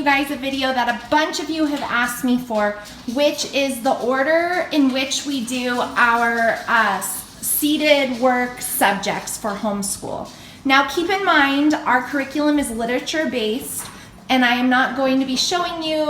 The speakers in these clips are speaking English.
you guys a video that a bunch of you have asked me for, which is the order in which we do our seated work subjects for homeschool. Now keep in mind, our curriculum is literature based, and I am not going to be showing you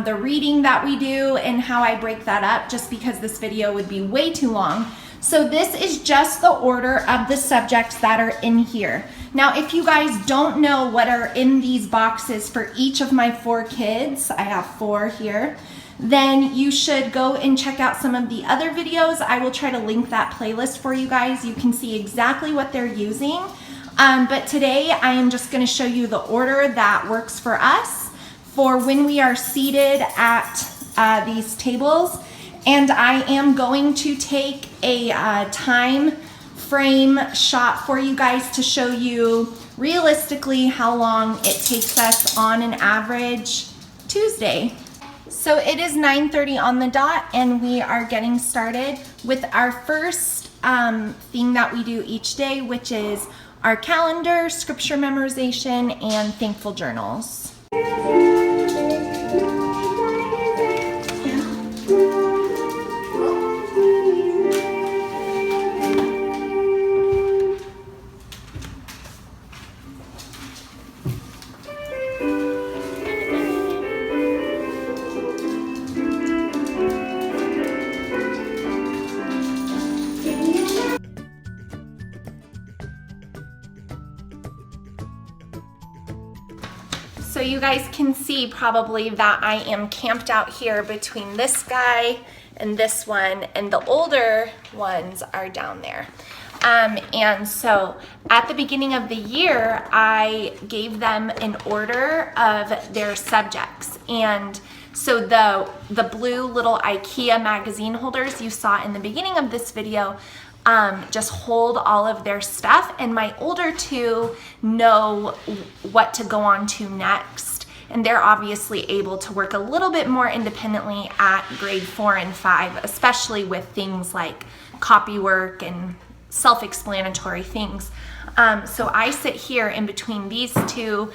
the reading that we do and how I break that up, just because this video would be way too long. So this is just the order of the subjects that are in here. Now, if you guys don't know what are in these boxes for each of my 4 kids, I have 4 here, then you should go and check out some of the other videos. I will try to link that playlist for you guys. You can see exactly what they're using. But today I am just going to show you the order that works for us for when we are seated at these tables. And I am going to take a time frame shot for you guys to show you realistically how long it takes us on an average Tuesday. So it is 9:30 on the dot, and we are getting started with our first thing that we do each day, which is our calendar, scripture memorization, and thankful journals. So you guys can see probably that I am camped out here between this guy and this one, and the older ones are down there. And so at the beginning of the year, I gave them an order of their subjects. And so the blue little IKEA magazine holders you saw in the beginning of this video just hold all of their stuff, and my older 2 know what to go on to next, and they're obviously able to work a little bit more independently at grade 4 and 5, especially with things like copy work and self-explanatory things. So I sit here in between these 2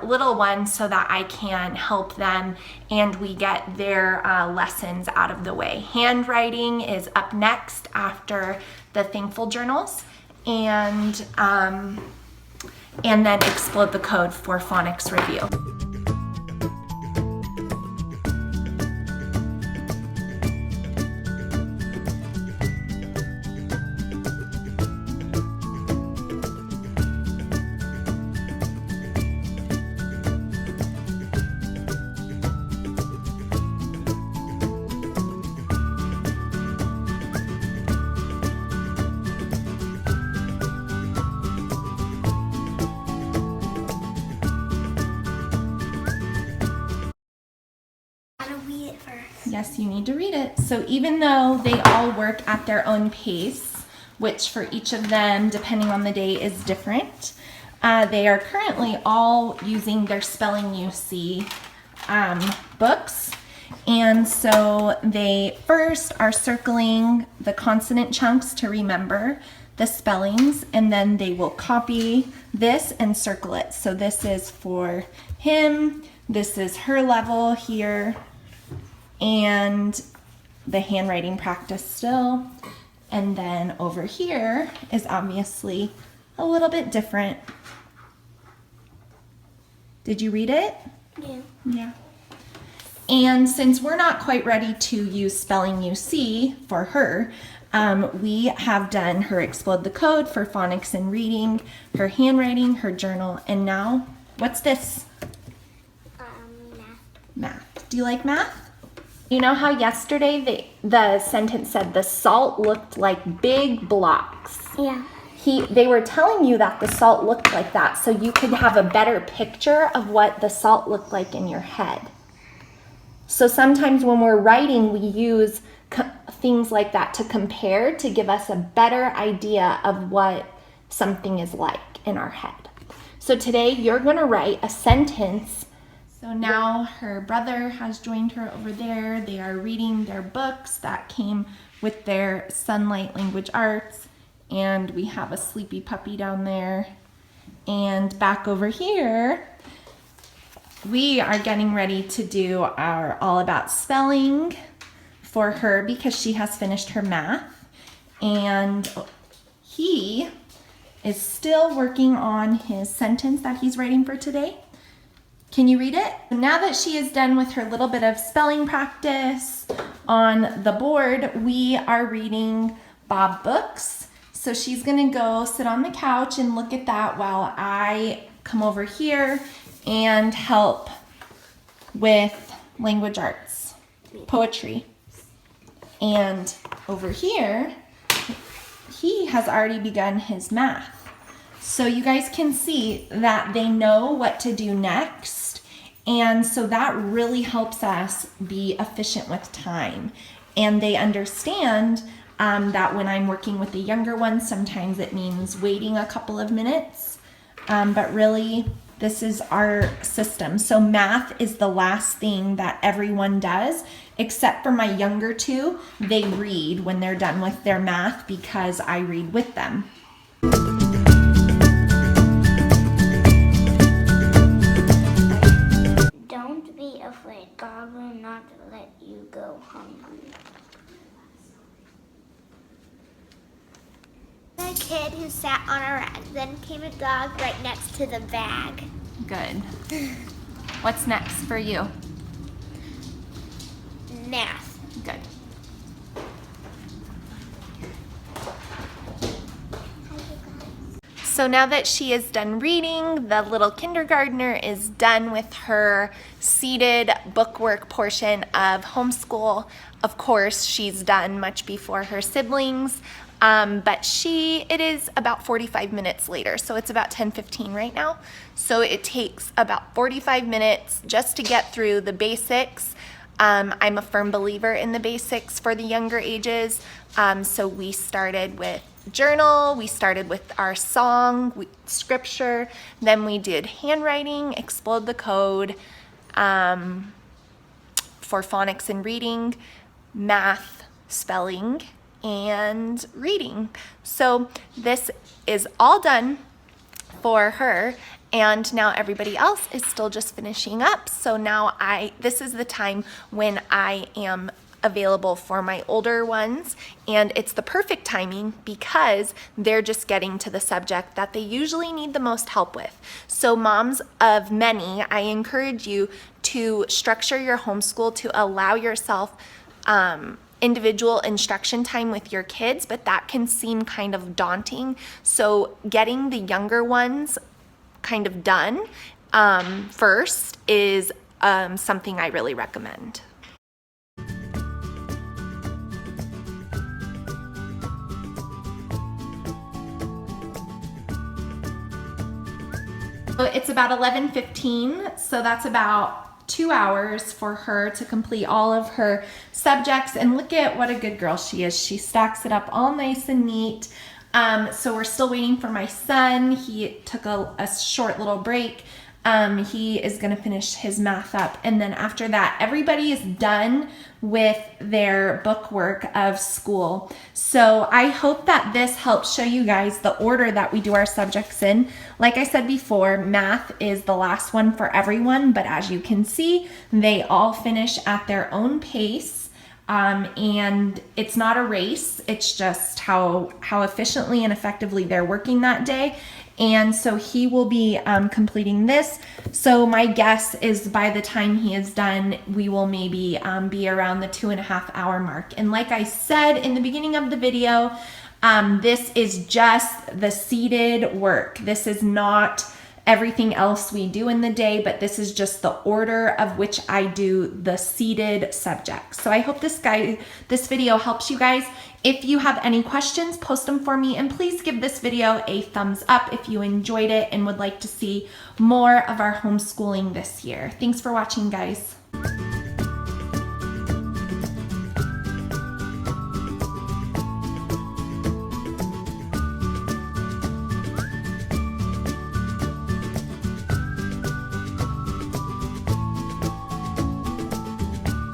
little ones so that I can help them and we get their lessons out of the way. Handwriting is up next after the thankful journals, and then explode the code for phonics review. Yes, you need to read it. So even though they all work at their own pace, which for each of them, depending on the day, is different, they are currently all using their Spelling UC books. And so they first are circling the consonant chunks to remember the spellings, and then they will copy this and circle it. So this is for him, this is her level here, and the handwriting practice still. And then over here is obviously a little bit different. Did you read it? Yeah. Yeah. And since we're not quite ready to use Spelling UC for her, we have done her Explode the Code for phonics and reading, her handwriting, her journal, and now, what's this? Math. Math. Do you like math? You know how yesterday the sentence said the salt looked like big blocks? Yeah. They were telling you that the salt looked like that so you could have a better picture of what the salt looked like in your head. So sometimes when we're writing, we use things like that to compare to give us a better idea of what something is like in our head. So today you're going to write a sentence. So now her brother has joined her over there. They are reading their books that came with their Sunlight Language Arts. And we have a sleepy puppy down there. And back over here, we are getting ready to do our all about spelling for her because she has finished her math, and he is still working on his sentence that he's writing for today. Can you read it? Now that she is done with her little bit of spelling practice on the board, we are reading Bob books. So she's gonna go sit on the couch and look at that while I come over here and help with language arts, poetry. And over here, he has already begun his math. So you guys can see that they know what to do next. And so that really helps us be efficient with time. And they understand that when I'm working with the younger ones, sometimes it means waiting a couple of minutes. But really, this is our system. So math is the last thing that everyone does, except for my younger two. They read when they're done with their math because I read with them. Don't be afraid. God will not let you go hungry. The kid who sat on a rag. Then came a dog right next to the bag. Good. What's next for you? Math. Good. So now that she is done reading, the little kindergartner is done with her seated bookwork portion of homeschool. Of course, she's done much before her siblings, but it is about 45 minutes later, so it's about 10:15 right now. So it takes about 45 minutes just to get through the basics. I'm a firm believer in the basics for the younger ages, so we started with journal, we started with our song, scripture, then we did handwriting, explode the code for phonics and reading, math, spelling, and reading. So this is all done for her, and now everybody else is still just finishing up. So now this is the time when I am available for my older ones, and it's the perfect timing because they're just getting to the subject that they usually need the most help with. So moms of many, I encourage you to structure your homeschool to allow yourself individual instruction time with your kids, but that can seem kind of daunting. So getting the younger ones kind of done first is something I really recommend. It's about 11:15, so that's about 2 hours for her to complete all of her subjects. And look at what a good girl she is. She stacks it up all nice and neat. So we're still waiting for my son. He took a short little break. He is going to finish his math up. And then after that, everybody is done with their book work of school. So I hope that this helps show you guys the order that we do our subjects in. Like I said before, math is the last one for everyone, but as you can see, they all finish at their own pace. And it's not a race, it's just how efficiently and effectively they're working that day. And so he will be completing this. So my guess is by the time he is done, we will maybe be around the 2.5 hour mark. And like I said in the beginning of the video, this is just the seated work. This is not everything else we do in the day, but this is just the order of which I do the seated subjects. So I hope this video helps you guys. If you have any questions, post them for me, and please give this video a thumbs up if you enjoyed it and would like to see more of our homeschooling this year. Thanks for watching, guys.